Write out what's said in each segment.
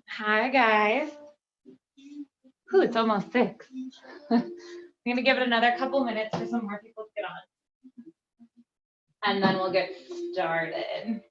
Hi guys. Ooh, it's almost 6. I'm gonna give it another couple minutes for some more people to get on. And then we'll get started.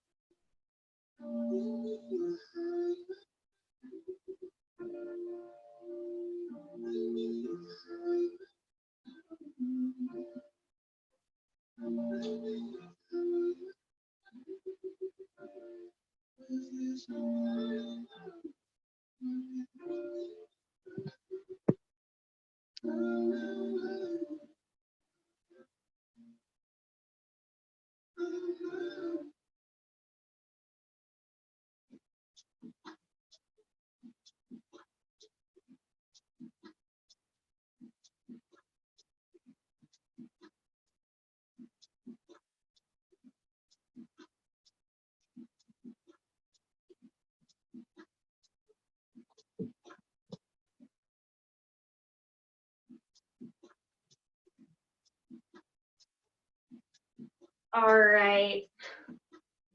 All right.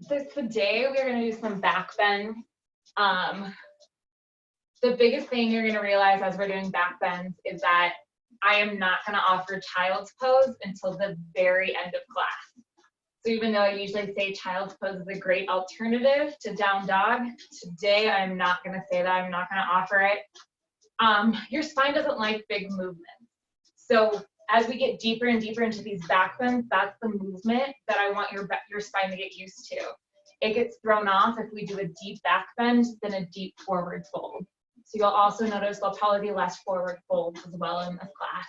So today we're going to do some back bends. The biggest thing you're going to realize as we're doing back bends is that I am not going to offer child's pose until the very end of class. So even though I usually say child's pose is a great alternative to down dog, today I'm not going to say that. I'm not going to offer it. Your spine doesn't like big movements. So as we get deeper and deeper into these back bends, that's the movement that I want your spine to get used to. It gets thrown off if we do a deep back bend than a deep forward fold. So you'll also notice there'll probably be less forward folds as well in this class.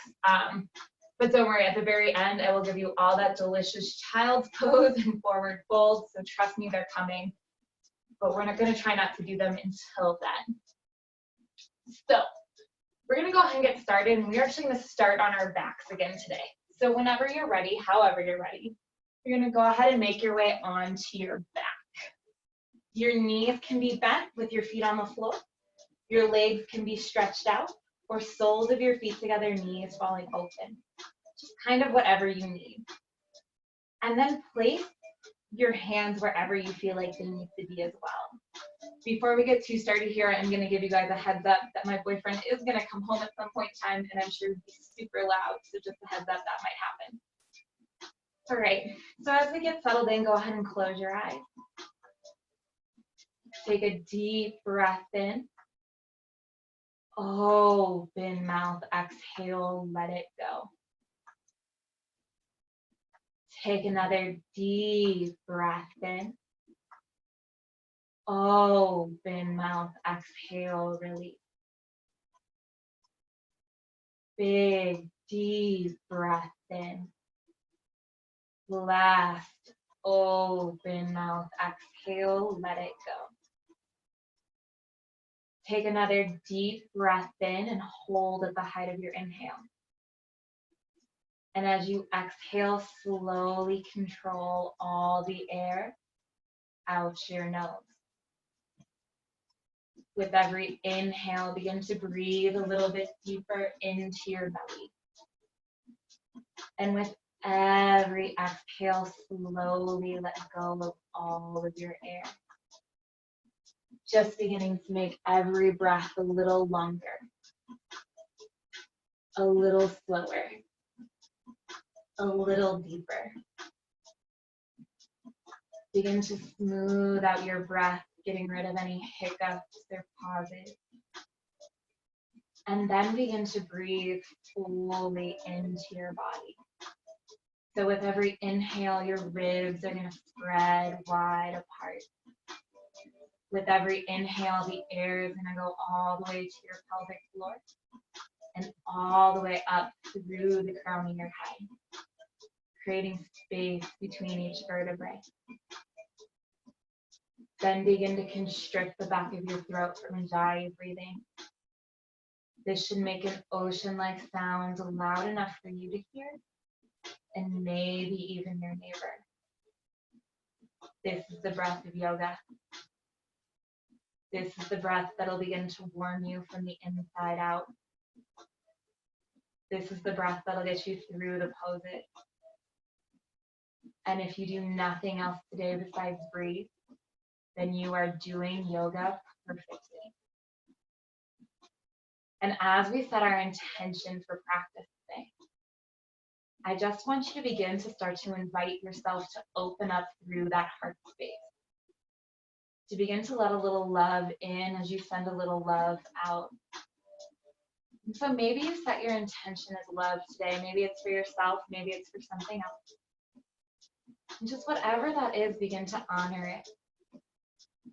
But don't worry, at the very end, I will give you all that delicious child's pose and forward folds. So trust me, they're coming. But we're not going to try not to do them until then. So we're going to go ahead and get started. And we're actually going to start on our backs again today. So whenever you're ready, however you're ready, you're going to go ahead and make your way onto your back. Your knees can be bent with your feet on the floor. Your legs can be stretched out, or soles of your feet together, knees falling open. Just kind of whatever you need. And then place your hands wherever you feel like they need to be as well. Before we get too started here, I'm going to give you guys a heads up that my boyfriend is going to come home at some point in time, and I'm sure he'll be super loud, so just a heads up that might happen. All right, so as we get settled in, go ahead and close your eyes. Take a deep breath in. Open mouth, exhale, let it go. Take another deep breath in. Open mouth, exhale, release. Big, deep breath in. Last, open mouth, exhale, let it go. Take another deep breath in and hold at the height of your inhale. And as you exhale, slowly control all the air out your nose. With every inhale, begin to breathe a little bit deeper into your belly. And with every exhale, slowly let go of all of your air. Just beginning to make every breath a little longer, a little slower, a little deeper. Begin to smooth out your breath, getting rid of any hiccups or pauses. And then begin to breathe fully into your body. So with every inhale, your ribs are going to spread wide apart. With every inhale, the air is going to go all the way to your pelvic floor. and all the way up through the crown of your head, creating space between each vertebrae. Then begin to constrict the back of your throat from Ujjayi breathing. This should make an ocean-like sound loud enough for you to hear, and maybe even your neighbor. This is the breath of yoga. This is the breath that'll begin to warm you from the inside out. This is the breath that'll get you through the poses. And if you do nothing else today besides breathe, then you are doing yoga perfectly. And as we set our intention for practice today, I just want you to begin to start to invite yourself to open up through that heart space. To begin to let a little love in as you send a little love out. And so maybe you set your intention as love today. Maybe it's for yourself, maybe it's for something else. And just whatever that is, begin to honor it.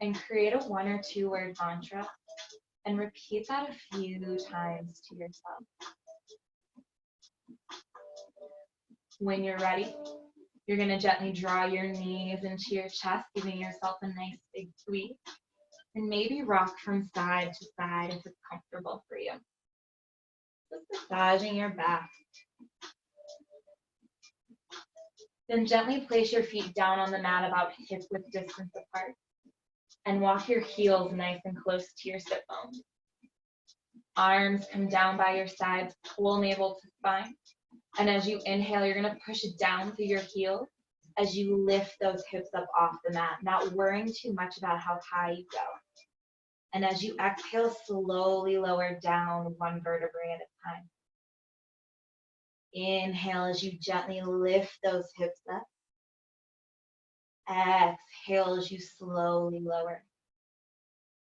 And create a 1 or 2 word mantra and repeat that a few times to yourself. When you're ready, you're going to gently draw your knees into your chest, giving yourself a nice big squeeze. And maybe rock from side to side if it's comfortable for you. Just massaging your back. Then gently place your feet down on the mat about hip-width distance apart. And walk your heels nice and close to your sit bones. Arms come down by your sides, pull navel to spine. And as you inhale, you're going to push it down through your heels as you lift those hips up off the mat, not worrying too much about how high you go. And as you exhale, slowly lower down 1 vertebrae at a time. Inhale as you gently lift those hips up. Exhale as you slowly lower.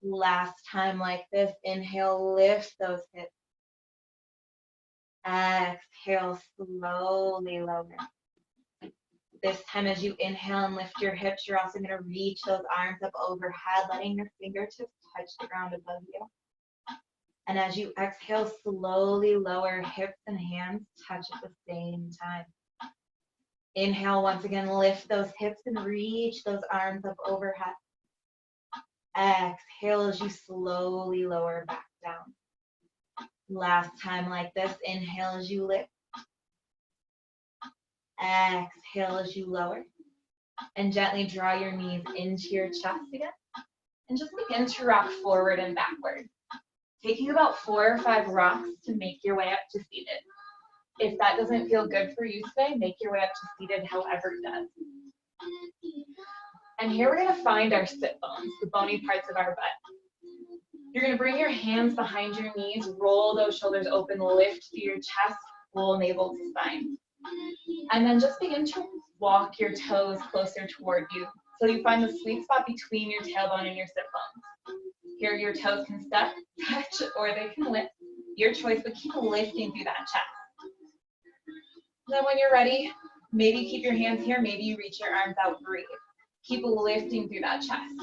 Last time like this, inhale, lift those hips. Exhale, slowly lower. This time as you inhale and lift your hips, you're also going to reach those arms up overhead, letting your fingertips touch the ground above you. And as you exhale, slowly lower, hips and hands touch at the same time. Inhale, once again, lift those hips and reach those arms up overhead. Exhale as you slowly lower back down. Last time like this, inhale as you lift. Exhale as you lower. And gently draw your knees into your chest again. And just begin to rock forward and backward. Taking about 4 or 5 rocks to make your way up to seated. If that doesn't feel good for you today, make your way up to seated however it does. And here we're going to find our sit bones, the bony parts of our butt. You're going to bring your hands behind your knees, roll those shoulders open, lift through your chest, pull navel to spine. And then just begin to walk your toes closer toward you so you find the sweet spot between your tailbone and your sit bones. Here your toes can step, touch, or they can lift. Your choice, but keep lifting through that chest. Then when you're ready, maybe keep your hands here, maybe you reach your arms out, breathe. Keep lifting through that chest.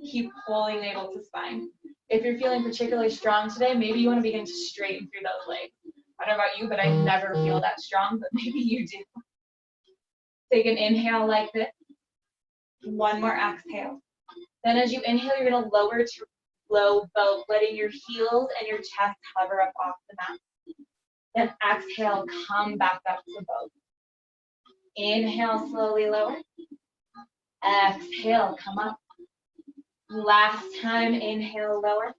Keep pulling navel to spine. If you're feeling particularly strong today, maybe you want to begin to straighten through those legs. I don't know about you, but I never feel that strong, but maybe you do. Take an inhale like this. 1 more exhale. Then as you inhale, you're going to lower to low boat, letting your heels and your chest hover up off the mat. Then exhale, come back up to boat. Inhale, slowly lower. Exhale, come up. Last time, inhale, lower.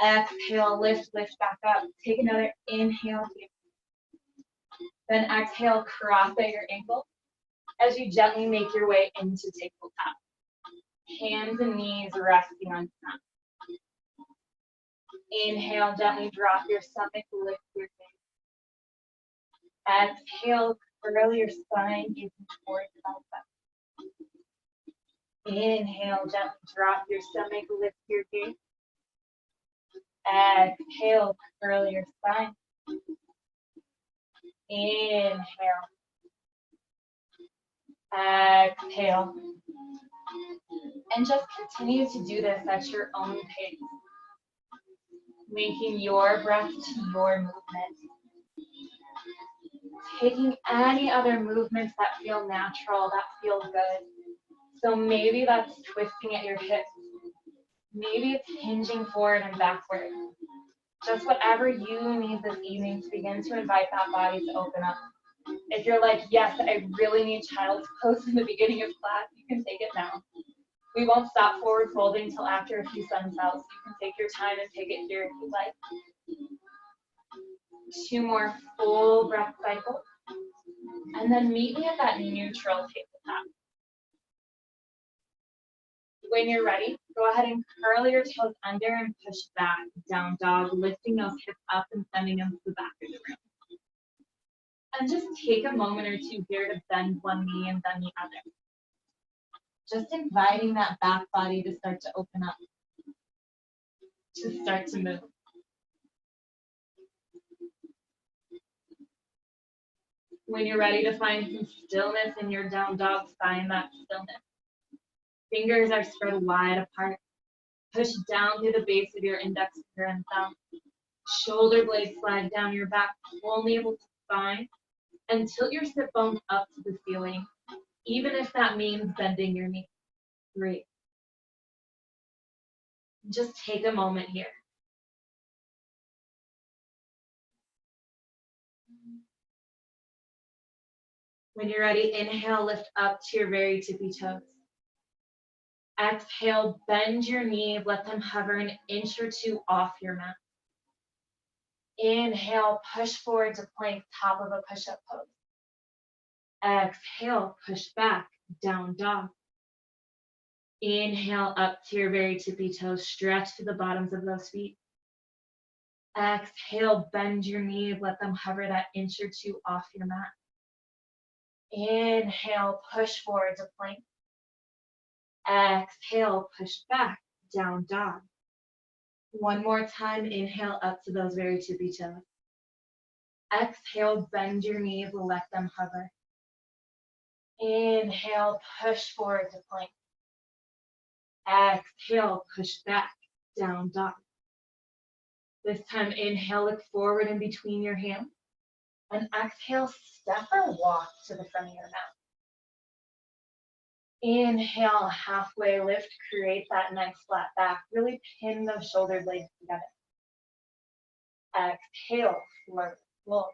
Exhale, lift back up. Take another inhale here. Then exhale, cross at your ankle as you gently make your way into tabletop. Hands and knees resting on top. Inhale, gently drop your stomach, lift your face. Exhale, curl your spine, gazing towards the belly. Inhale, gently drop your stomach, lift your gaze. Exhale, curl your spine. Inhale. Exhale. And just continue to do this at your own pace. linking your breath to your movement. Taking any other movements that feel natural, that feel good. So maybe that's twisting at your hips. Maybe it's hinging forward and backward. Just whatever you need this evening to begin to invite that body to open up. If you're like, yes, I really need child's pose in the beginning of class, you can take it now. We won't stop forward folding until after a few sun cells. You can take your time and take it here if you'd like. 2 more full breath cycles. And then meet me at that neutral tabletop. When you're ready, go ahead and curl your toes under and push back, down dog, lifting those hips up and sending them to the back of the room. And just take a moment or two here to bend one knee and then the other. Just inviting that back body to start to open up, to start to move. When you're ready to find some stillness in your down dog, find that stillness. Fingers are spread wide apart. Push down through the base of your index finger and thumb. Shoulder blades slide down your back, only able to spine, and tilt your sit bones up to the ceiling, even if that means bending your knee. 3. Just take a moment here. When you're ready, inhale, lift up to your very tippy toes. Exhale, bend your knees, let them hover an inch or two off your mat. Inhale, push forward to plank, top of a push-up pose. Exhale, push back, down dog. Inhale, up to your very tippy toes, stretch to the bottoms of those feet. Exhale, bend your knees, let them hover that inch or two off your mat. Inhale, push forward to plank. Exhale, push back, down dog. One more time, inhale up to those very tippy toes. Exhale, bend your knees, let them hover. Inhale, push forward to plank. Exhale, push back, down dog. This time, inhale, look forward in between your hands. And exhale, step or walk to the front of your mat. Inhale, halfway lift, create that nice flat back. Really pin those shoulder blades together. Exhale, forward fold.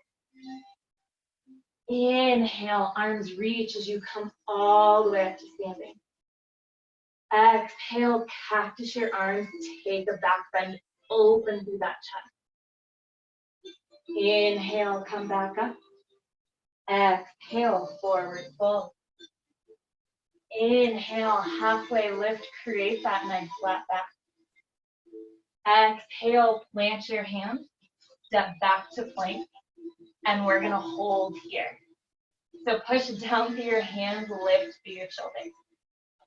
Inhale, arms reach as you come all the way up to standing. Exhale, cactus your arms, take a back bend, open through that chest. Inhale, come back up. Exhale, forward fold. Inhale, halfway lift, create that nice flat back. Exhale, plant your hands, step back to plank, and we're gonna hold here. So push down through your hands, lift through your shoulders.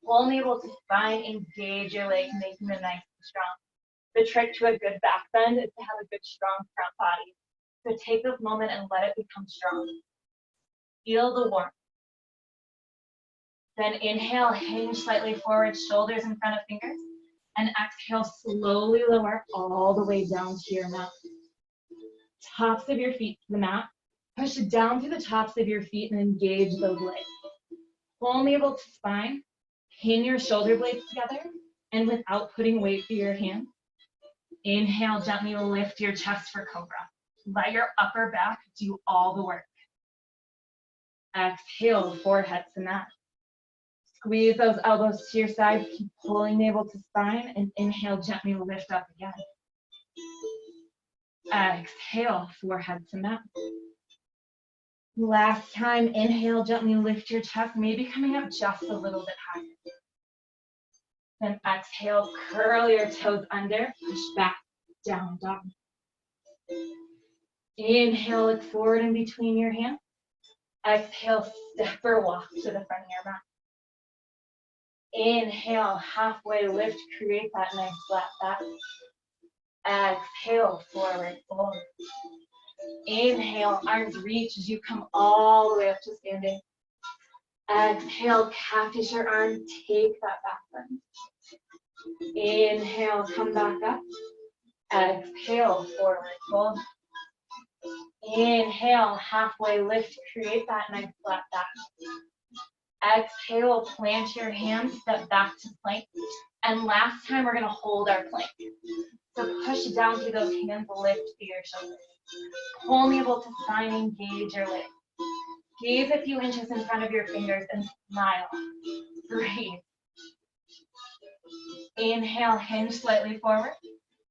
Pull navel to spine, engage your legs, making them nice and strong. The trick to a good back bend is to have a good, strong front body. So take this moment and let it become strong. Feel the warmth. Then inhale, hinge slightly forward, shoulders in front of fingers. And exhale, slowly lower all the way down to your mat. Tops of your feet to the mat. Push it down through the tops of your feet and engage those legs. Pull navel to spine. Pin your shoulder blades together. And without putting weight through your hands, inhale, gently lift your chest for cobra. Let your upper back do all the work. Exhale, forehead to mat. Squeeze those elbows to your sides, keep pulling navel to spine, and inhale, gently lift up again. Exhale, forehead to mat. Last time, inhale, gently lift your chest, maybe coming up just a little bit higher. Then exhale, curl your toes under, push back, down dog. Inhale, look forward in between your hands. Exhale, step or walk to the front of your mat. Inhale, halfway lift, create that nice flat back. Exhale, forward fold. Inhale, arms reach as you come all the way up to standing. Exhale, cactus your arm, take that back bend. Inhale, come back up. Exhale, forward fold. Inhale, halfway lift, create that nice flat back. Exhale, plant your hands, step back to plank. And last time we're gonna hold our plank. So push down through those hands, lift through your shoulders. Only able to sign, engage your legs. Gaze a few inches in front of your fingers and smile. Breathe. Inhale, hinge slightly forward.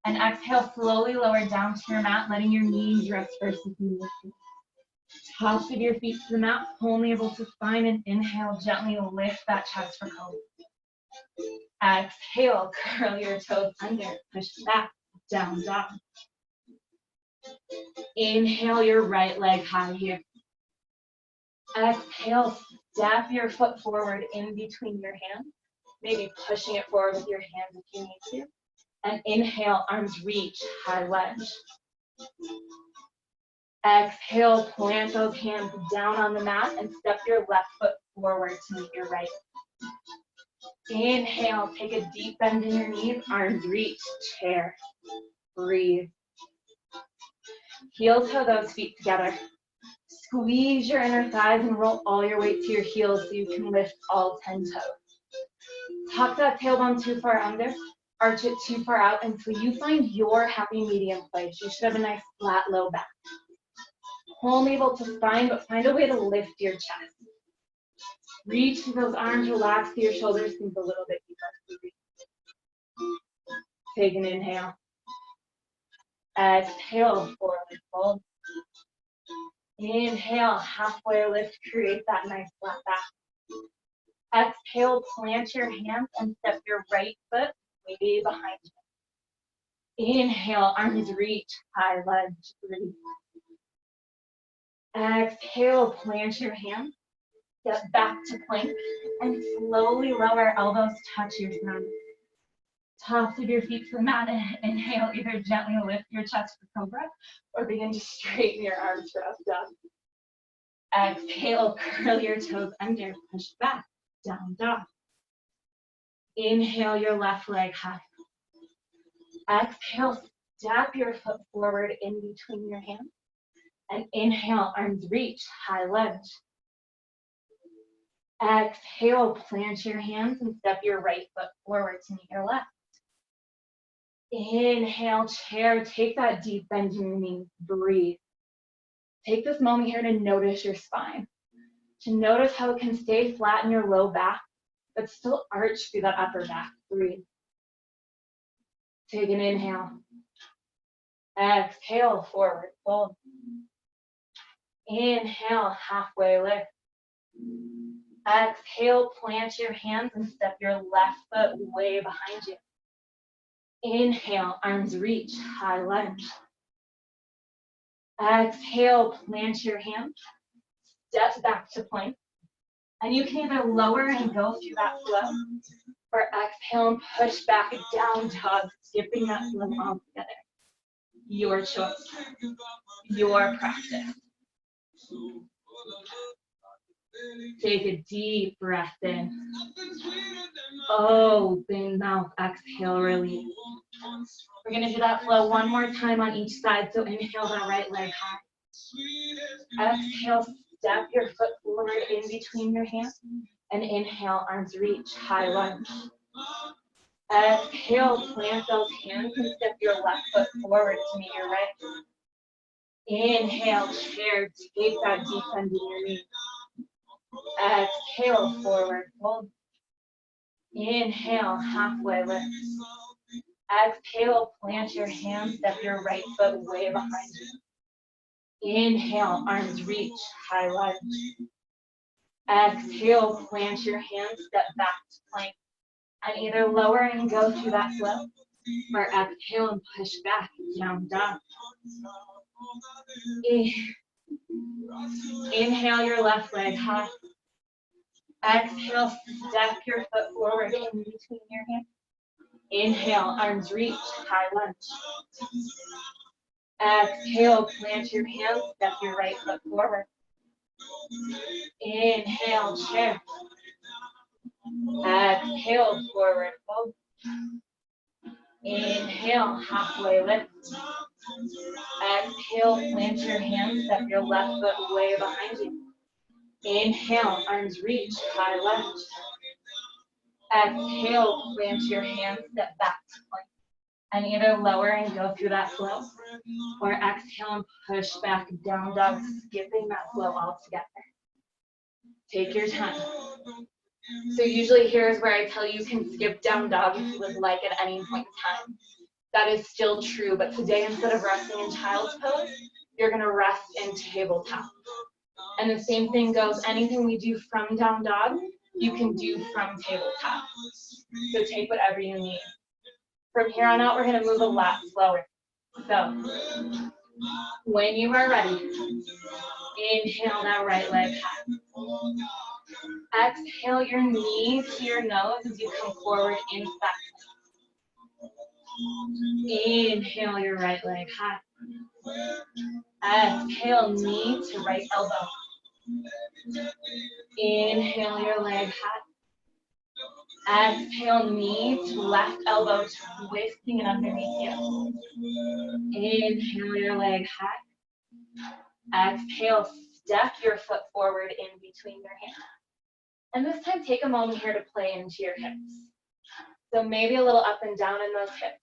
And exhale, slowly lower down to your mat, letting your knees rest first if you need to. Tops of your feet to the mat, only able to spine, and inhale, gently lift that chest for cobra. Exhale, curl your toes under, push back, down dog. Inhale your right leg high here. Exhale, step your foot forward in between your hands, maybe pushing it forward with your hands if you need to. And inhale, arms reach, high lunge. Exhale, plant those hands down on the mat and step your left foot forward to meet your right. Inhale, take a deep bend in your knees, arms reach, chair. Breathe. Heel toe those feet together. Squeeze your inner thighs and roll all your weight to your heels so you can lift all 10 toes. Tuck that tailbone too far under, arch it too far out until you find your happy medium place. You should have a nice flat low back. Only able to spine, but find a way to lift your chest. Reach through those arms, relax through your shoulders, sink a little bit deeper. Take an inhale. Exhale, forward fold. Inhale, halfway lift, create that nice flat back. Exhale, plant your hands and step your right foot way behind you. Inhale, arms reach, high lunge, breathe. Exhale, plant your hands, step back to plank, and slowly lower elbows, touch your thumbs. Tops of your feet to the mat, and inhale, either gently lift your chest for cobra, or begin to straighten your arms for up dog. Exhale, curl your toes under, push back, down dog. Inhale your left leg high. Exhale, step your foot forward in between your hands. And inhale, arms reach, high lunge. Exhale, plant your hands and step your right foot forward to meet your left. Inhale, chair, take that deep bend in your knees, breathe. Take this moment here to notice your spine, to notice how it can stay flat in your low back, but still arch through that upper back, breathe. Take an inhale. Exhale, forward fold. Inhale, halfway lift. Exhale, plant your hands and step your left foot way behind you. Inhale, arms reach, high lunge. Exhale, plant your hands, step back to plank. And you can either lower and go through that flow, or exhale and push back down dog, skipping that flow altogether. Your choice, your practice. Take a deep breath in. Open mouth, exhale, release. We're gonna do that flow one more time on each side. So inhale that right leg high. Exhale, step your foot forward in between your hands. And inhale, arms reach, high lunge. Exhale, plant those hands and step your left foot forward to meet your right. Inhale, chair, take that deep bend in your knees. Exhale, forward fold. Inhale, halfway lift. Exhale, plant your hands, step your right foot way behind you. Inhale, arms reach, high lunge. Exhale, plant your hands, step back to plank. And either lower and go through that flow, or exhale and push back, down dog. Inhale your left leg high. Exhale, step your foot forward in between your hands. Inhale, arms reach, high lunge. Exhale, plant your hands, step your right foot forward. Inhale, chair. Exhale, forward fold. Inhale, halfway lift. Exhale, plant your hands, step your left foot way behind you. Inhale, arms reach, high lunge. Exhale, plant your hands, step back to plank. And either lower and go through that flow, or exhale and push back, down dog, skipping that flow altogether. Take your time. So usually here's where I tell you can skip down dog if you would like at any point in time. That is still true, but today instead of resting in child's pose, you're gonna rest in tabletop. And the same thing goes, anything we do from down dog, you can do from tabletop. So take whatever you need. From here on out, we're gonna move a lot slower. So, when you are ready, inhale now, right leg high. Exhale your knees to your nose as you come forward into that. Inhale your right leg high. Exhale, knee to right elbow. Inhale your leg high. Exhale, knee to left elbow, twisting it underneath you. Inhale your leg high. Exhale, step your foot forward in between your hands. And this time, take a moment here to play into your hips. So maybe a little up and down in those hips.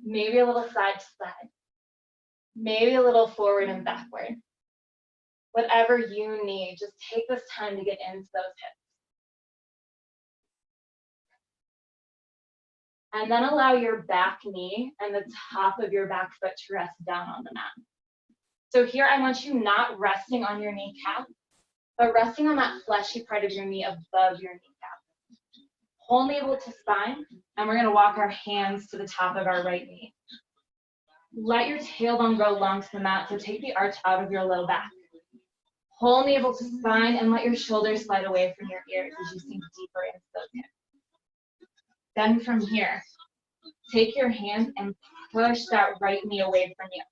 Maybe a little side to side. Maybe a little forward and backward. Whatever you need, just take this time to get into those hips. And then allow your back knee and the top of your back foot to rest down on the mat. So here I want you not resting on your kneecap, but resting on that fleshy part of your knee above your kneecap. Hold navel to spine, and we're gonna walk our hands to the top of our right knee. Let your tailbone grow long to the mat, so take the arch out of your low back. Hold navel to spine and let your shoulders slide away from your ears as you sink deeper into those hips. Then from here, take your hands and push that right knee away from you.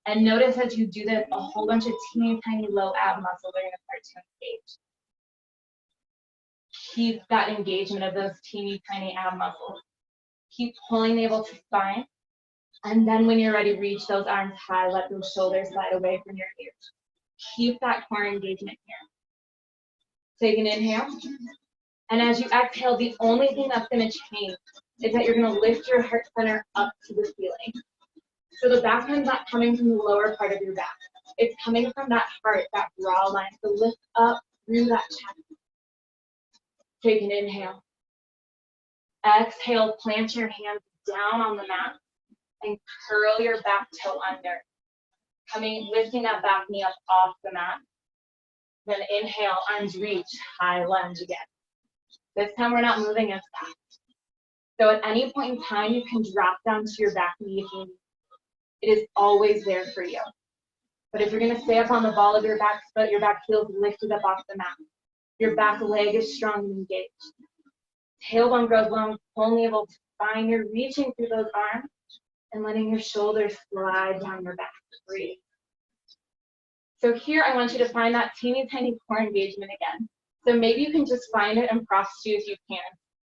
And notice as you do this, a whole bunch of teeny tiny low ab muscles are gonna start to engage. Keep that engagement of those teeny tiny ab muscles. Keep pulling navel to spine. And then when you're ready, reach those arms high, let those shoulders slide away from your ears. Keep that core engagement here. Take an inhale. And as you exhale, the only thing that's gonna change is that you're gonna lift your heart center up to the ceiling. So the back end's not coming from the lower part of your back. It's coming from that heart, that brow line. So lift up through that chest. Take an inhale. Exhale, plant your hands down on the mat and curl your back toe under. Lifting that back knee up off the mat. Then inhale, arms reach, high lunge again. This time we're not moving as fast. So at any point in time, you can drop down to your back knee if you need. It is always there for you. But if you're gonna stay up on the ball of your back foot, your back heel is lifted up off the mat. Your back leg is strong and engaged. Tailbone grows long, pull navel to spine. You're reaching through those arms and letting your shoulders slide down your back. Breathe. So here I want you to find that teeny tiny core engagement again. So maybe you can just find it and cross to if you can.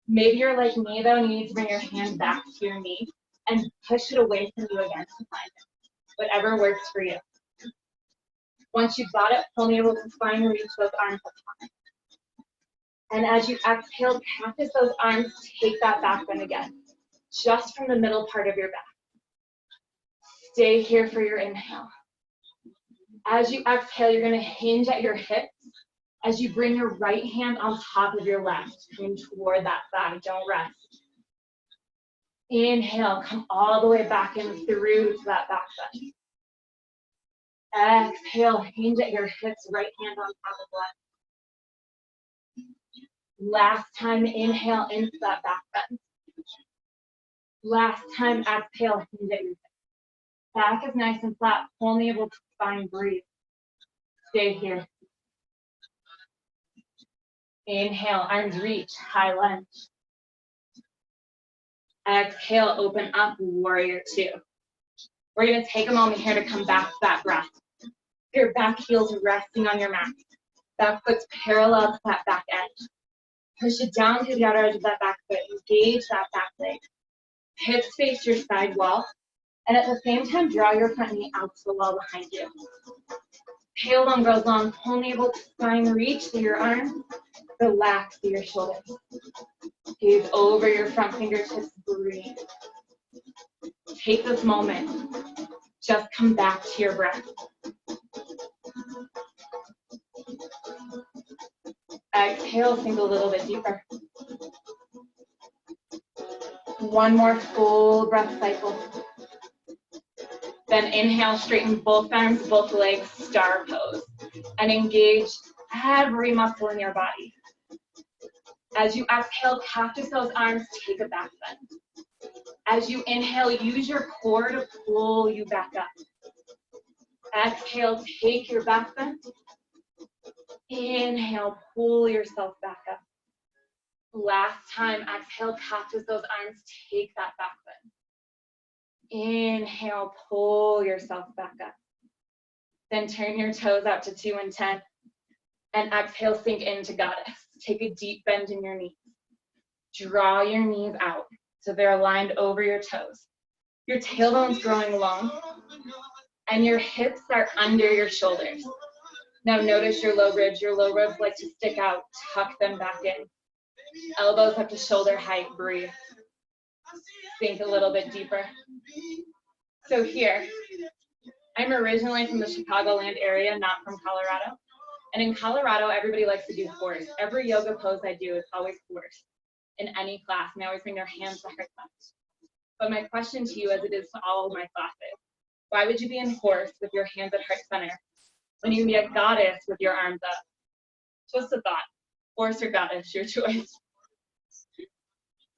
Maybe you're like me though, and you need to bring your hand back to your knee and push it away from you again to find it. Whatever works for you. Once you've got it, pull navel to spine and reach those arms up high. And as you exhale, practice those arms, take that back bend again, just from the middle part of your back. Stay here for your inhale. As you exhale, you're gonna hinge at your hips as you bring your right hand on top of your left, coming toward that thigh, don't rest. Inhale, come all the way back and through to that back bend. Exhale, hinge at your hips, right hand on top of left. Last time, inhale into that back bend. Last time, exhale, hinge at your hips. Back is nice and flat, pull navel to spine, breathe. Stay here. Inhale, arms reach, high lunge. Exhale, open up, warrior two. We're gonna take a moment here to come back to that breath. Your back heel's resting on your mat. Back foot's parallel to that back edge. Push it down to the outer edge of that back foot. Engage that back leg. Hips face your side wall. And at the same time, draw your front knee out to the wall behind you. Tailbone grows long, pull navel to spine, reach through your arms, relax through your shoulders. Gaze over your front fingertips, breathe. Take this moment, just come back to your breath. Exhale, sink a little bit deeper. One more full breath cycle. Then inhale, straighten both arms, both legs, star pose, and engage every muscle in your body. As you exhale, cactus those arms, take a back bend. As you inhale, use your core to pull you back up. Exhale, take your back bend. Inhale, pull yourself back up. Last time, exhale, cactus those arms, take that back bend. Inhale, pull yourself back up. Then turn your toes out to 2 and 10. And exhale, sink into goddess. Take a deep bend in your knees. Draw your knees out so they're aligned over your toes. Your tailbone's growing long. And your hips are under your shoulders. Now notice your low ribs. Your low ribs like to stick out. Tuck them back in. Elbows up to shoulder height. Breathe. Sink a little bit deeper. So here, I'm originally from the Chicagoland area, not from Colorado. And in Colorado, everybody likes to do horse. Every yoga pose I do is always horse in any class. And they always bring their hands to heart center. But my question to you, as it is to all of my classes, why would you be in horse with your hands at heart center when you can be a goddess with your arms up? Just a thought. Horse or goddess, your choice.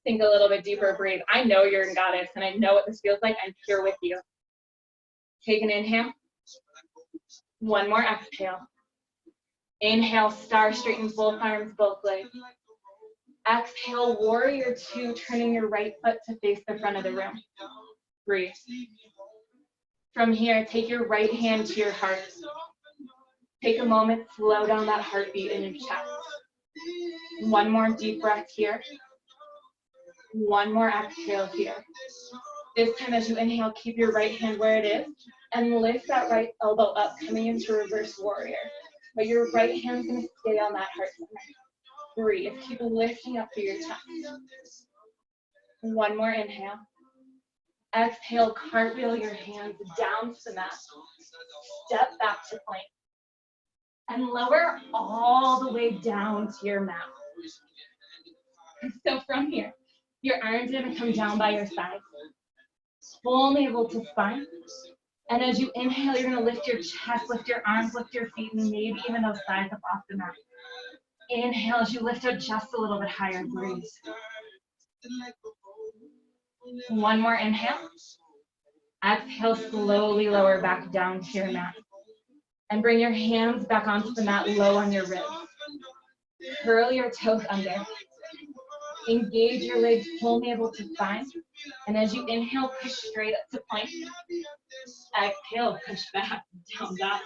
Think a little bit deeper, breathe. I know you're in goddess, and I know what this feels like. I'm here with you. Take an inhale. One more exhale. Inhale, star, straighten both arms, both legs. Exhale, warrior 2, turning your right foot to face the front of the room. Breathe. From here, take your right hand to your heart. Take a moment, slow down that heartbeat in your chest. One more deep breath here. One more exhale here. This time as you inhale, keep your right hand where it is and lift that right elbow up, coming into reverse warrior. But your right hand's gonna stay on that heart center. Breathe, keep lifting up through your chest. One more inhale. Exhale, cartwheel your hands down to the mat. Step back to plank. And lower all the way down to your mat. So from here, your arms are gonna come down by your sides. Full navel to spine. And as you inhale, you're gonna lift your chest, lift your arms, lift your feet, and maybe even those thighs up off the mat. Inhale as you lift up just a little bit higher, breathe. One more inhale. Exhale, slowly lower back down to your mat. And bring your hands back onto the mat, low on your ribs. Curl your toes under. Engage your legs, pull navel to spine. And as you inhale, push straight up to plank. Exhale, push back, down dog.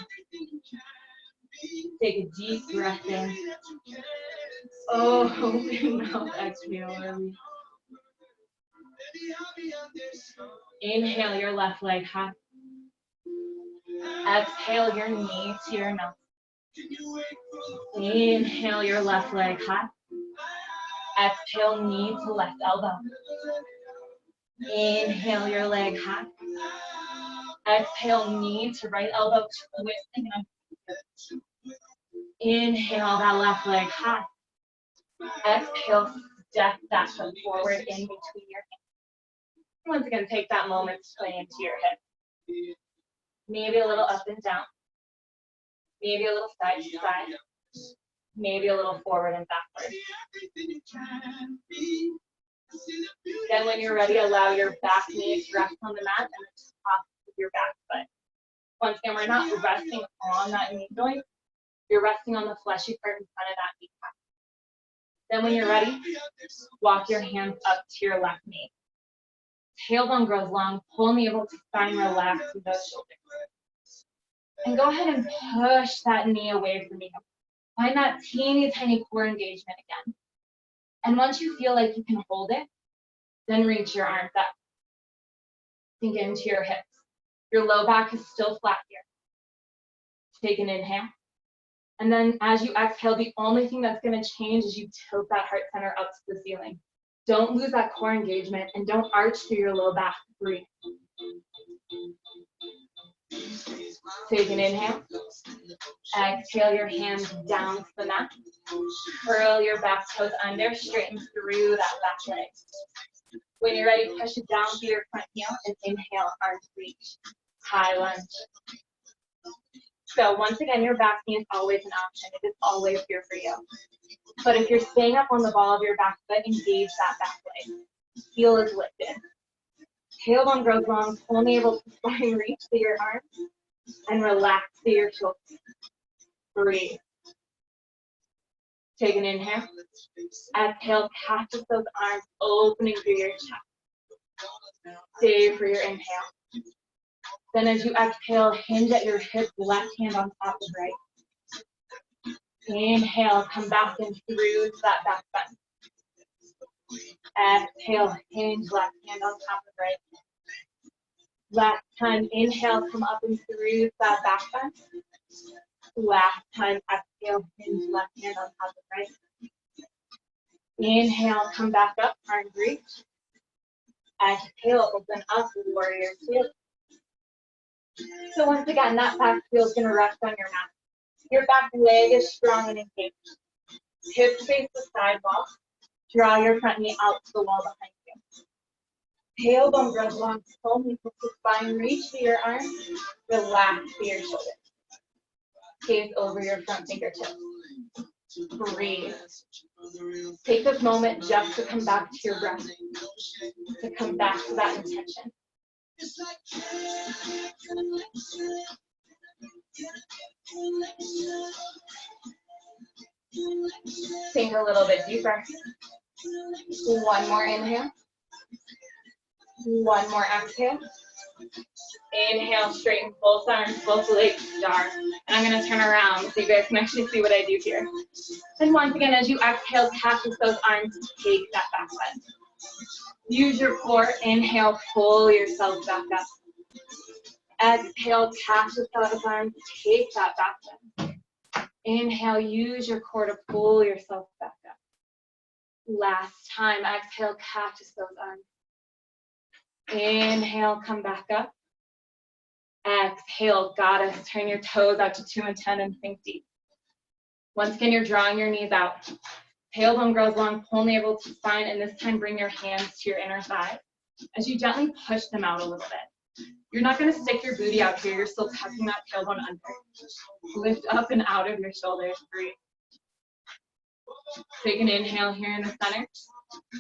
Take a deep breath in. Oh, open mouth, exhale. Inhale your left leg high. Exhale your knee to your nose. Inhale your left leg high. Exhale, knee to left elbow. Inhale your leg high. Exhale, knee to right elbow, twisting up. Inhale that left leg high. Exhale, step that foot forward in between your hands. Once again, take that moment to play into your hip. Maybe a little up and down. Maybe a little side to side. Maybe a little forward and backward. Then when you're ready, allow your back knee to rest on the mat and the top of your back foot. Once again, we're not resting on that knee joint. You're resting on the fleshy part in front of that kneecap. Then when you're ready, walk your hands up to your left knee. Tailbone grows long, pull navel to spine, relax with those shoulders. And go ahead and push that knee away from you. Find that teeny tiny core engagement again. And once you feel like you can hold it, then reach your arms up. Sink into your hips. Your low back is still flat here. Take an inhale. And then as you exhale, the only thing that's going to change is you tilt that heart center up to the ceiling. Don't lose that core engagement and don't arch through your low back. Breathe. Take an inhale. Exhale your hands down to the mat. Curl your back toes under, straighten through that back leg. When you're ready, push it down to your front heel and inhale, arms reach. High lunge. So once again, your back knee is always an option. It is always here for you. But if you're staying up on the ball of your back foot, engage that back leg. Heel is lifted. Tailbone grows long, only able to spine reach through your arms and relax through your shoulders. Breathe. Take an inhale. Exhale, cactus those arms, opening through your chest. Stay for your inhale. Then as you exhale, hinge at your hip, left hand on top of right. Inhale, come back and through to that back bend. Exhale, hinge, left hand on top of right. Last time, inhale, come up and through that back bend. Last time, exhale, hinge, left hand on top of right. Inhale, come back up, arms reach. Exhale, open up, warrior two. So once again, that back heel is going to rest on your mat. Your back leg is strong and engaged. Hips face the side wall. Draw your front knee out to the wall behind you. Tailbone grows long, slowly push the spine, reach to your arms, relax to your shoulders. Gaze over your front fingertips. Breathe. Take this moment just to come back to your breath, to come back to that intention. Sink a little bit deeper. One more inhale. One more exhale. Inhale, straighten both arms, both legs, star. And I'm going to turn around so you guys can actually see what I do here. And once again, as you exhale, cactus those arms, take that back bend. Use your core. Inhale, pull yourself back up. Exhale, cactus those arms, take that back bend. Inhale, use your core to pull yourself back up. Last time, exhale, cactus those arms. Inhale, come back up. Exhale, goddess. Turn your toes out to 2 and 10 and sink deep. Once again, you're drawing your knees out. Tailbone grows long, pull navel to spine, and this time bring your hands to your inner thigh. As you gently push them out a little bit. You're not going to stick your booty out here. You're still tucking that tailbone under. Lift up and out of your shoulders. Breathe. Take an inhale here in the center.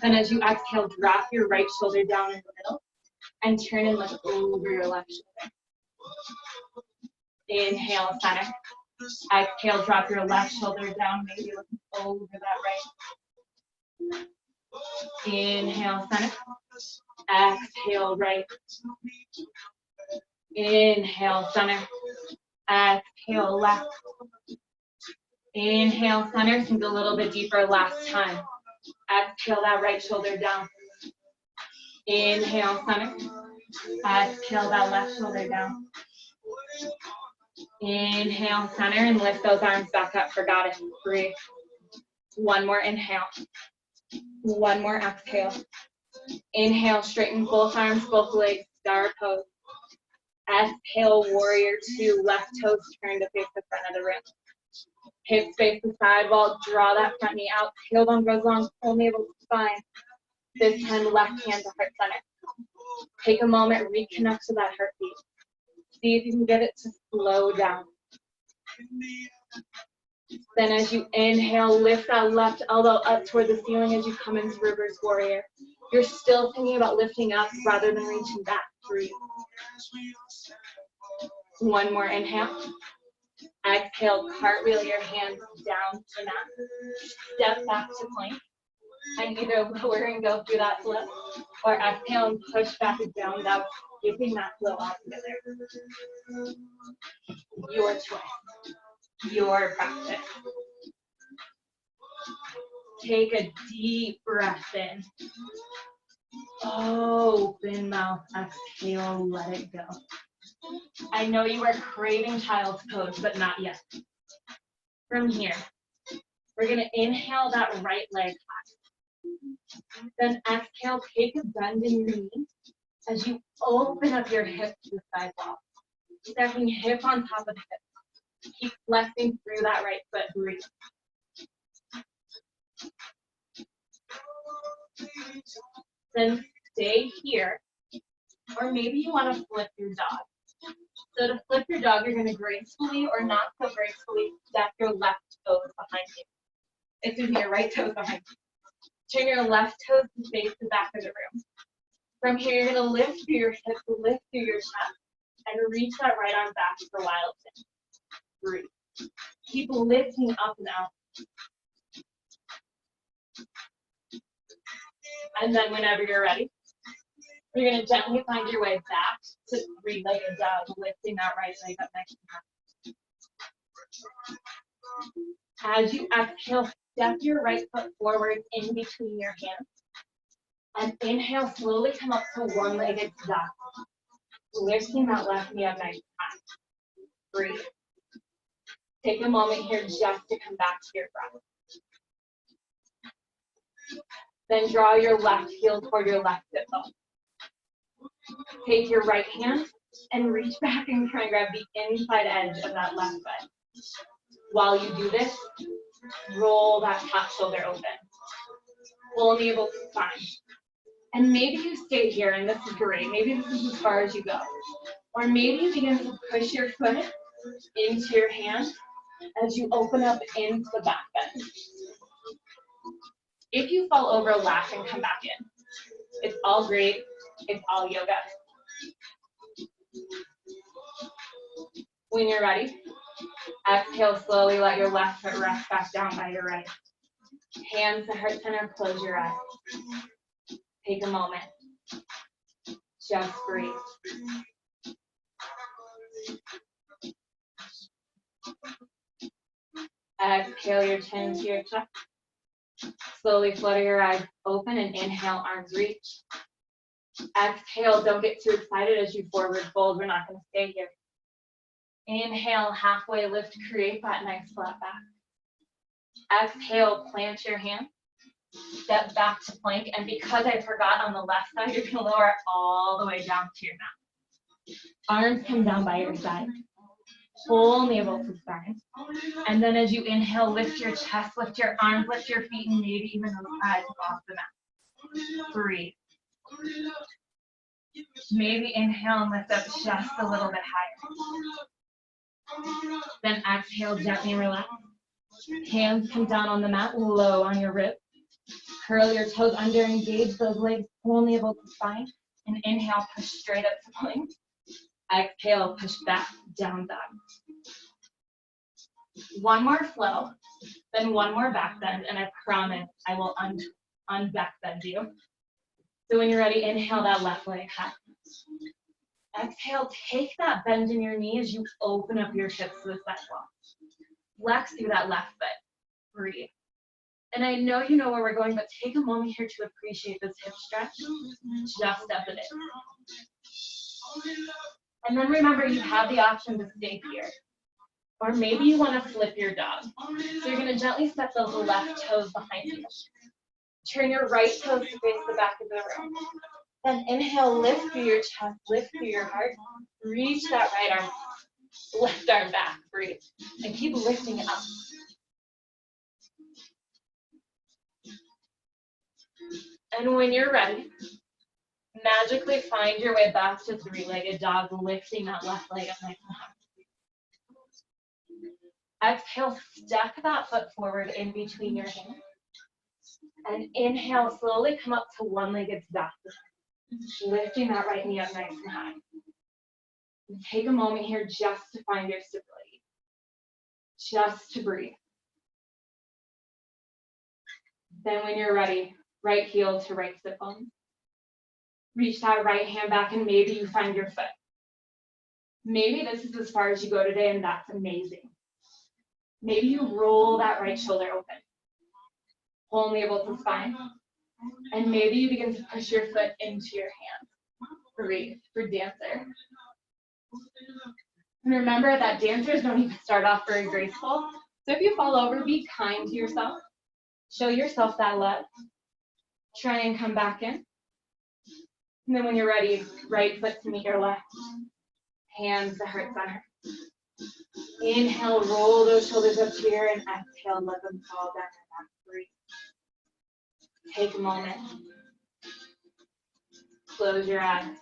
Then as you exhale, drop your right shoulder down in the middle and turn and look over your left shoulder. Inhale, center. Exhale, drop your left shoulder down, maybe looking over that right. Inhale, center. Exhale, right. Inhale, center. Exhale, left. Inhale, center. Sink a little bit deeper last time. Exhale that right shoulder down. Inhale, center. Exhale that left shoulder down. Inhale, center, and lift those arms back up for goddess. Breathe. One more inhale. One more exhale. Inhale, straighten both arms, both legs, star pose. Exhale, warrior two, left toes turn to face the front of the room. Hips face the side wall, draw that front knee out, tailbone goes long, pull navel to spine. This time, left hand to heart center. Take a moment, reconnect to that heartbeat. See if you can get it to slow down. Then as you inhale, lift that left elbow up toward the ceiling as you come into reverse warrior. You're still thinking about lifting up rather than reaching back. Breathe. One more inhale. Exhale, cartwheel your hands down to the mat. Step back to plank. And either lower and go through that flow, or exhale and push back and down dog, keeping that flow all together. Your choice. Your practice. Take a deep breath in. Oh. open mouth, exhale, let it go. I know you are craving child's pose, but not yet. From here, we're gonna inhale that right leg high. Then exhale, take a bend in your knee as you open up your hip to the side wall. Stacking hip on top of hip. Keep flexing through that right foot, breathe. Then stay here, or maybe you want to flip your dog. So to flip your dog, you're going to gracefully or not so gracefully step your left toes behind you. Excuse me, your right toes behind you. Turn your left toes to face the back of the room. From here, you're going to lift through your hips, lift through your chest, and reach that right arm back for wild thing. Breathe. Keep lifting up and out. And then whenever you're ready, you're going to gently find your way back to three-legged dog, lifting that right leg up next to you. As you exhale, step your right foot forward in between your hands. And inhale, slowly come up to one-legged dog. Lifting that left knee up nice and high. Breathe. Take a moment here just to come back to your breath. Then draw your left heel toward your left hip bone. Take your right hand and reach back and try and grab the inside edge of that left foot. While you do this, roll that top shoulder open. Pull the navel to the spine. And maybe you stay here, and this is great. Maybe this is as far as you go. Or maybe you begin to push your foot into your hand as you open up into the back bend. If you fall over, laugh and come back in. It's all great. It's all yoga. When you're ready, exhale slowly, let your left foot rest back down by your right. Hands to heart center, close your eyes. Take a moment. Just breathe. Exhale your chin to your chest. Slowly flutter your eyes open and inhale, arms reach. Exhale, don't get too excited as you forward fold. We're not going to stay here. Inhale, halfway lift, create that nice flat back. Exhale, plant your hand. Step back to plank, and because I forgot on the left side, you're going to lower it all the way down to your mat. Arms come down by your side. Full navel to spine. And then as you inhale, lift your chest, lift your arms, lift your feet, and maybe even those eyes off the mat. Breathe. Maybe inhale and lift up just a little bit higher. Then exhale, gently relax. Hands come down on the mat, low on your ribs. Curl your toes under, engage those legs, full navel to spine. And inhale, push straight up to plank. Exhale, push back, down dog. One more flow, then one more back bend, and I promise I will un-back bend you. So when you're ready, inhale that left leg high. Exhale, take that bend in your knee as you open up your hips to the side wall. Flex through that left foot. Breathe. And I know you know where we're going, but take a moment here to appreciate this hip stretch, just as it is. And then remember, you have the option to stay here. Or maybe you want to flip your dog. So you're going to gently step those left toes behind you. Turn your right toes to face the back of the room. Then inhale, lift through your chest, lift through your heart. Reach that right arm, left arm back, breathe. And keep lifting it up. And when you're ready, magically find your way back to three-legged dog, lifting that left leg up nice and high. Exhale, step that foot forward in between your hands. And inhale, slowly come up to one-legged dog, lifting that right knee up nice and high. And take a moment here just to find your stability, just to breathe. Then when you're ready, right heel to right sit bone. Reach that right hand back and maybe you find your foot. Maybe this is as far as you go today and that's amazing. Maybe you roll that right shoulder open. Pull navel to spine. And maybe you begin to push your foot into your hand. Breathe for dancer. And remember that dancers don't even start off very graceful. So if you fall over, be kind to yourself. Show yourself that love. Try and come back in. And then when you're ready, right foot to meet your left. Hands to heart center. Inhale, roll those shoulders up here, and exhale, let them fall down and back. Breathe. Take a moment. Close your eyes.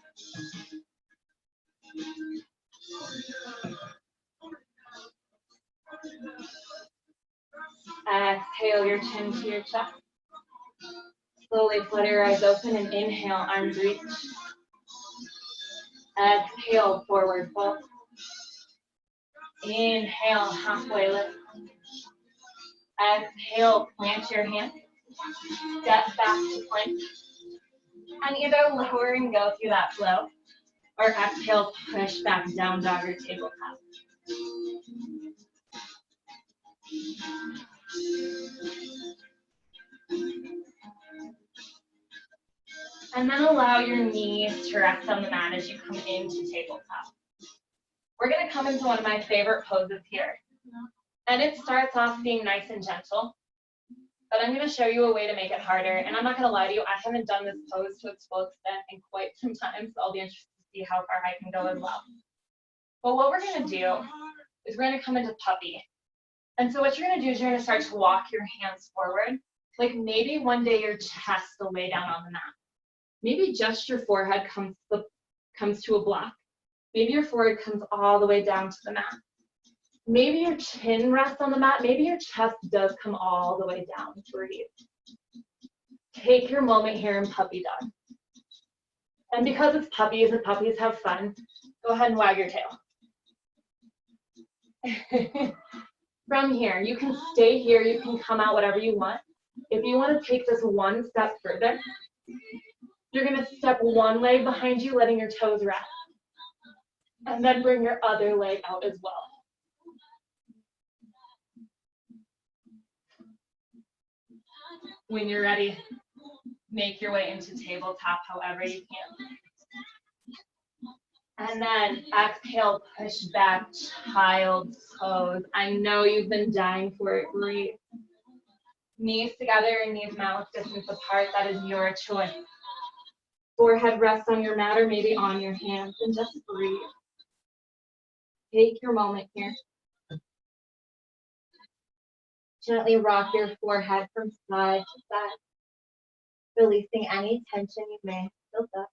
Exhale your chin to your chest. Slowly flutter your eyes open and inhale, arms reach. Exhale, forward fold. Inhale, halfway lift. Exhale, plant your hand. Step back to plank. And either lower and go through that flow, or exhale, push back down dog or tabletop. And then allow your knees to rest on the mat as you come into tabletop. We're going to come into one of my favorite poses here. And it starts off being nice and gentle. But I'm going to show you a way to make it harder. And I'm not going to lie to you, I haven't done this pose to its full extent in quite some time, so I'll be interested to see how far I can go as well. But what we're going to do is we're going to come into puppy. And so what you're going to do is you're going to start to walk your hands forward. Like maybe one day your chest will lay down on the mat. Maybe just your forehead comes to a block. Maybe your forehead comes all the way down to the mat. Maybe your chin rests on the mat. Maybe your chest does come all the way down. Breathe. Take your moment here in puppy dog. And because it's puppies and puppies have fun, go ahead and wag your tail. From here, you can stay here. You can come out whatever you want. If you want to take this one step further, you're going to step one leg behind you, letting your toes rest. And then bring your other leg out as well. When you're ready, make your way into tabletop however you can. And then exhale, push back, child's pose. I know you've been dying for it. Breathe. Knees together and knees mouth distance apart. That is your choice. Forehead rests on your mat or maybe on your hands, and just breathe. Take your moment here. Gently rock your forehead from side to side, releasing any tension you may have built up.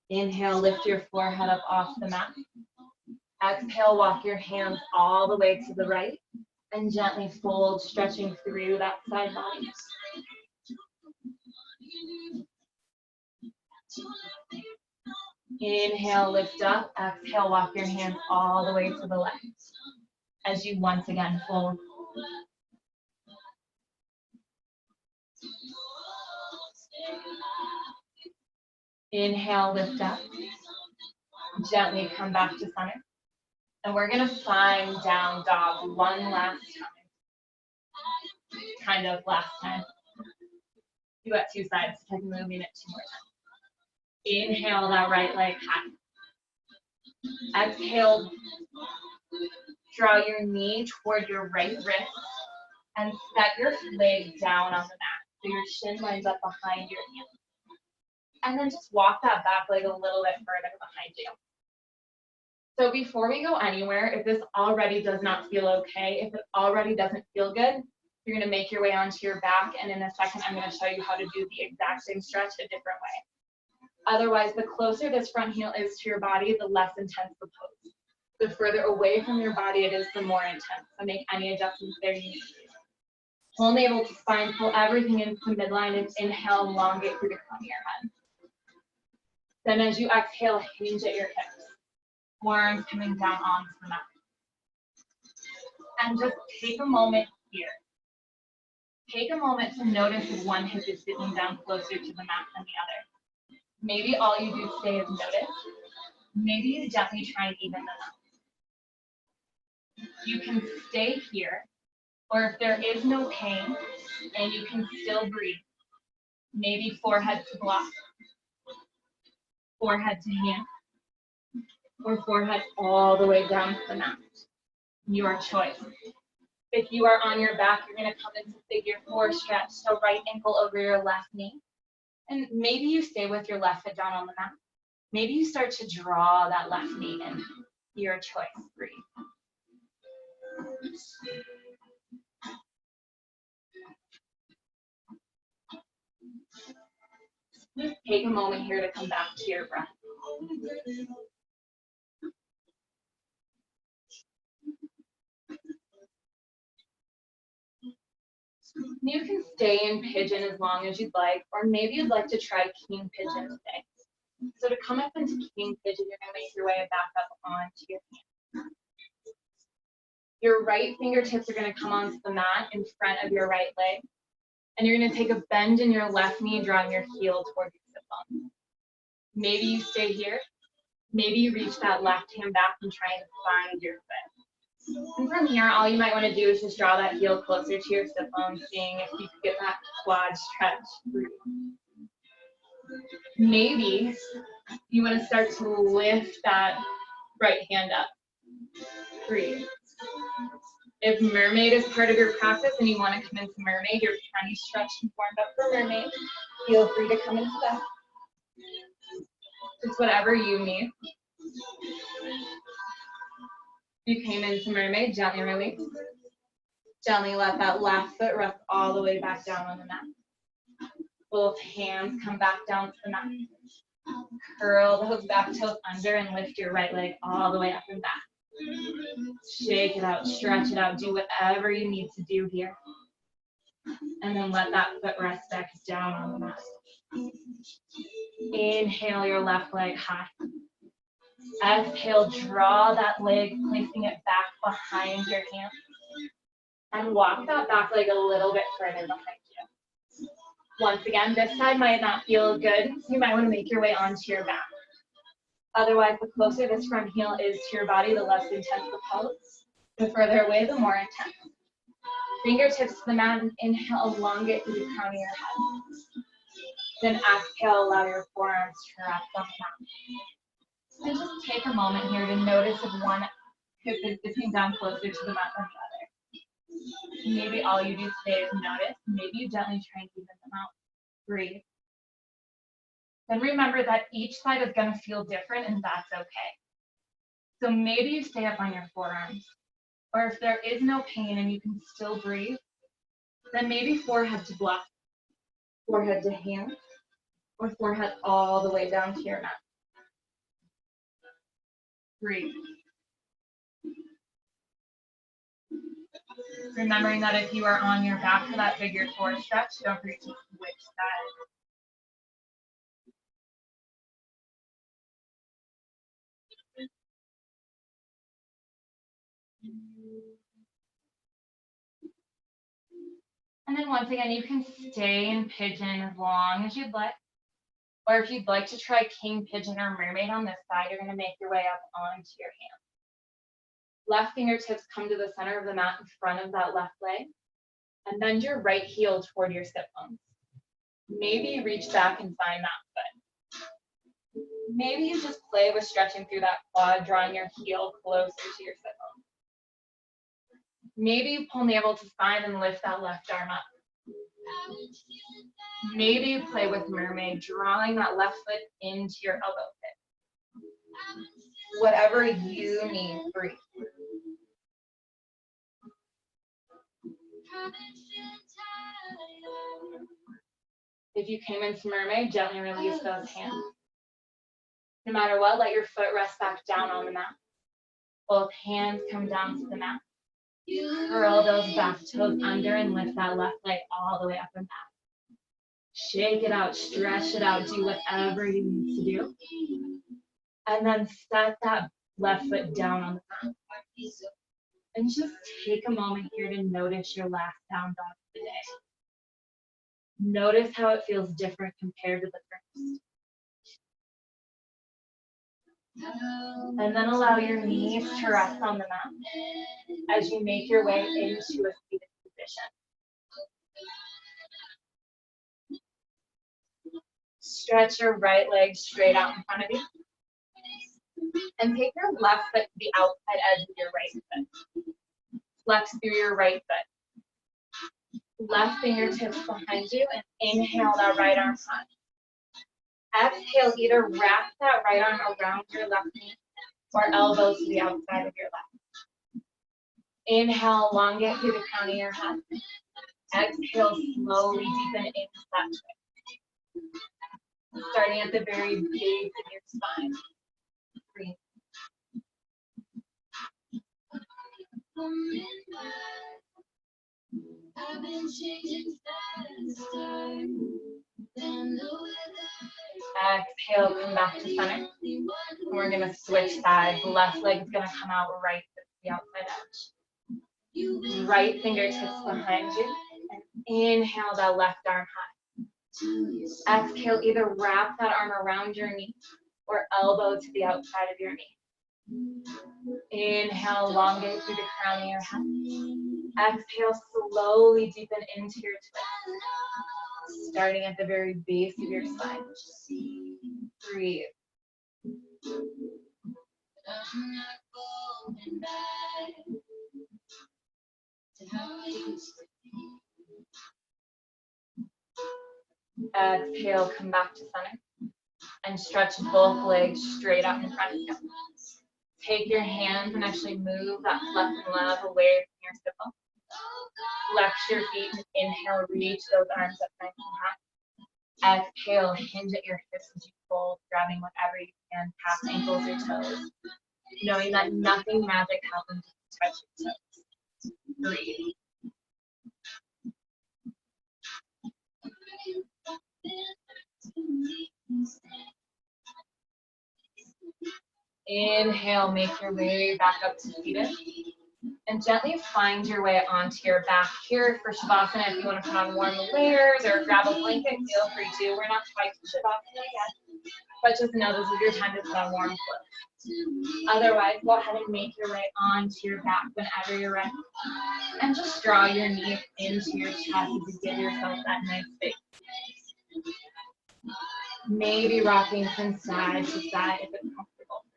Inhale, lift your forehead up off the mat. Exhale, walk your hands all the way to the right and gently fold, stretching through that side body. Inhale, lift up. Exhale, walk your hands all the way to the left as you once again fold. Inhale, lift up. Gently come back to center. And we're going to find down dog one last time. Kind of last time. You got two sides, so I'm moving it two more times. Inhale that right leg high. Exhale, draw your knee toward your right wrist and set your leg down on the mat so your shin lines up behind your hand. And then just walk that back leg a little bit further behind you. So before we go anywhere, if this already does not feel okay, if it already doesn't feel good, you're going to make your way onto your back, and in a second I'm going to show you how to do the exact same stretch a different way. Otherwise, the closer this front heel is to your body, the less intense the pose. The further away from your body it is, the more intense. So make any adjustments there you need to. Hold navel to spine, pull everything into the midline, and inhale, elongate through the crown of your head. Then as you exhale, hinge at your hips. Forearms coming down onto the mat. And just take a moment here. Take a moment to notice if one hip is sitting down closer to the mat than the other. Maybe all you do today is notice. Maybe you gently try and even them out. You can stay here, or if there is no pain and you can still breathe, maybe forehead to block, forehead to hand, or forehead all the way down to the mat. Your choice. If you are on your back, you're going to come into figure 4 stretch, so right ankle over your left knee. And maybe you stay with your left foot down on the mat. Maybe you start to draw that left knee in. Your choice. Breathe. Just take a moment here to come back to your breath. You can stay in pigeon as long as you'd like, or maybe you'd like to try king pigeon today. So to come up into king pigeon, you're going to make your way back up onto your hand. Your right fingertips are going to come onto the mat in front of your right leg. And you're going to take a bend in your left knee, drawing your heel toward your sit bone. Maybe you stay here. Maybe you reach that left hand back and try and find your foot. And from here, all you might want to do is just draw that heel closer to your sit bone, seeing if you can get that quad stretch. Maybe you want to start to lift that right hand up. Breathe. If mermaid is part of your practice and you want to come into mermaid, you're kind of stretched and formed up for mermaid, feel free to come into that. Just whatever you need. If you came into mermaid, gently release. Gently let that left foot rest all the way back down on the mat. Both hands come back down to the mat. Curl those back toes under and lift your right leg all the way up and back. Shake it out, stretch it out, do whatever you need to do here. And then let that foot rest back down on the mat. Inhale your left leg high. Exhale, draw that leg, placing it back behind your hand. And walk that back leg a little bit further behind you. Once again, this side might not feel good, so you might want to make your way onto your back. Otherwise, the closer this front heel is to your body, the less intense the pose. The further away, the more intense. Fingertips to the mat, and inhale, elongate through the crown of your head. Then exhale, allow your forearms to rest on the mat. And just take a moment here to notice if one hip is dipping down closer to the mat than the other. Maybe all you do today is notice. Maybe you gently try and even them out. Breathe. Then remember that each side is going to feel different, and that's okay. So maybe you stay up on your forearms. Or if there is no pain and you can still breathe, then maybe forehead to block, forehead to hand, or forehead all the way down to your mat. Breathe. Remembering that if you are on your back for that figure 4 stretch, don't forget to switch sides. And then once again, you can stay in pigeon as long as you'd like. Or if you'd like to try king pigeon or mermaid on this side, you're going to make your way up onto your hand. Left fingertips come to the center of the mat in front of that left leg. And bend your right heel toward your sit bones. Maybe you reach back and find that foot. Maybe you just play with stretching through that quad, drawing your heel closer to your sit bone. Maybe you only able to find and lift that left arm up. Maybe you play with mermaid, drawing that left foot into your elbow pit. Whatever you need, breathe. If you came into mermaid, gently release those hands. No matter what, let your foot rest back down on the mat. Both hands come down to the mat. Curl those back toes under and lift that left leg all the way up and back. Shake it out, stretch it out, do whatever you need to do. And then set that left foot down on the mat. And just take a moment here to notice your last down dog of the day. Notice how it feels different compared to the first. And then allow your knees to rest on the mat as you make your way into a seated position. Stretch your right leg straight out in front of you. And take your left foot to the outside edge of your right foot. Flex through your right foot. Left fingertips behind you and inhale that right arm high. Exhale, either wrap that right arm around your left knee or elbow to the outside of your left. Inhale, elongate through the crown of your head. Exhale, slowly deepen into that twist. Starting at the very base of your spine. Breathe. Exhale, come back to center. And we're going to switch sides. The left leg is going to come out right to the outside edge. Right fingertips behind you. And inhale that left arm high. Exhale, either wrap that arm around your knee or elbow to the outside of your knee. Inhale, elongate through the crown of your head. Exhale, slowly deepen into your twist. Starting at the very base of your spine. Breathe. Exhale, come back to center. And stretch both legs straight up in front of you. Take your hands and actually move that left and left away from your stipple. Flex your feet and inhale, reach those arms up nice and high. Exhale, hinge at your hips as you fold, grabbing whatever you can, past ankles or toes. Knowing that nothing magic happens when you touch your toes. Breathe. Inhale, make your way back up to seated. And gently find your way onto your back here for Shavasana. If you want to put on warm layers or grab a blanket, feel free to. We're not quite to Shavasana yet, but just know this is your time to put on warm clothes. Otherwise, go ahead and make your way onto your back whenever you're ready. And just draw your knees into your chest to give yourself that nice space. Maybe rocking from side to side if it's comfortable for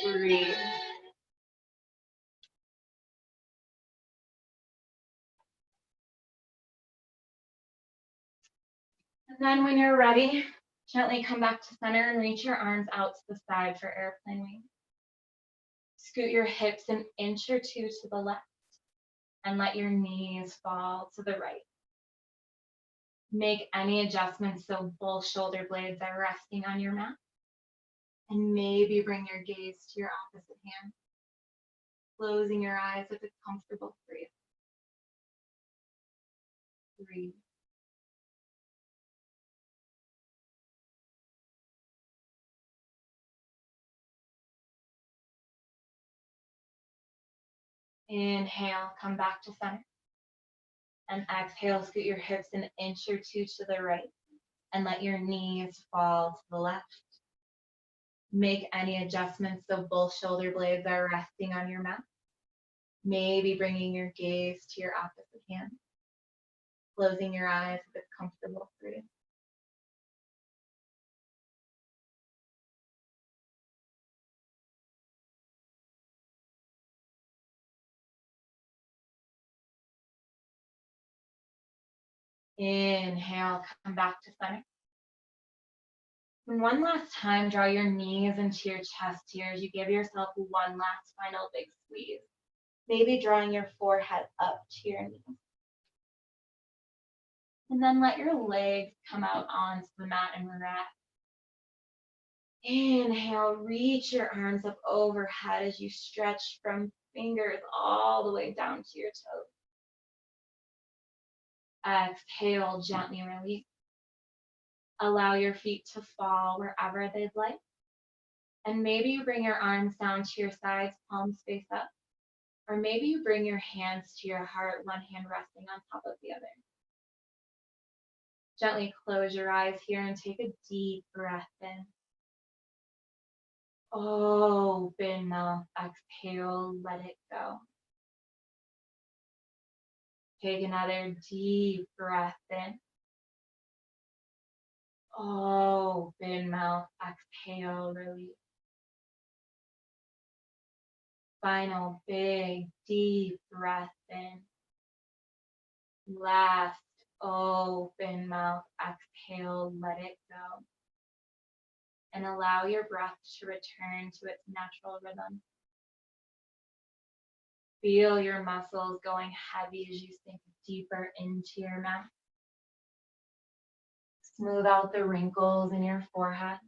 you. Breathe. And then when you're ready, gently come back to center and reach your arms out to the side for airplane wings. Scoot your hips an inch or two to the left and let your knees fall to the right. Make any adjustments so both shoulder blades are resting on your mat. And maybe bring your gaze to your opposite hand, closing your eyes if it's comfortable for you. Breathe. Inhale, come back to center. And exhale, scoot your hips an inch or two to the right and let your knees fall to the left. Make any adjustments so both shoulder blades are resting on your mat. Maybe bringing your gaze to your opposite hand, closing your eyes if it's comfortable for you. Inhale, come back to center. And one last time, draw your knees into your chest here as you give yourself one last final big squeeze. Maybe drawing your forehead up to your knees. And then let your legs come out onto the mat and rest. Inhale, reach your arms up overhead as you stretch from fingers all the way down to your toes. Exhale, gently release. Allow your feet to fall wherever they'd like. And maybe you bring your arms down to your sides, palms face up. Or maybe you bring your hands to your heart, one hand resting on top of the other. Gently close your eyes here and take a deep breath in. Open mouth, exhale, let it go. Take another deep breath in. Open mouth, exhale, release. Final big deep breath in. Last open mouth, exhale, let it go. And allow your breath to return to its natural rhythm. Feel your muscles going heavy as you sink deeper into your mat. Smooth out the wrinkles in your forehead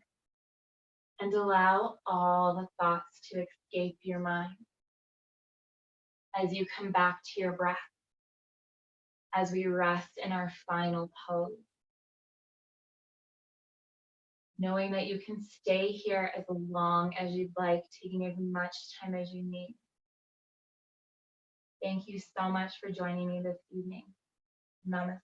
and allow all the thoughts to escape your mind as you come back to your breath, as we rest in our final pose. Knowing that you can stay here as long as you'd like, taking as much time as you need. Thank you so much for joining me this evening. Namaste.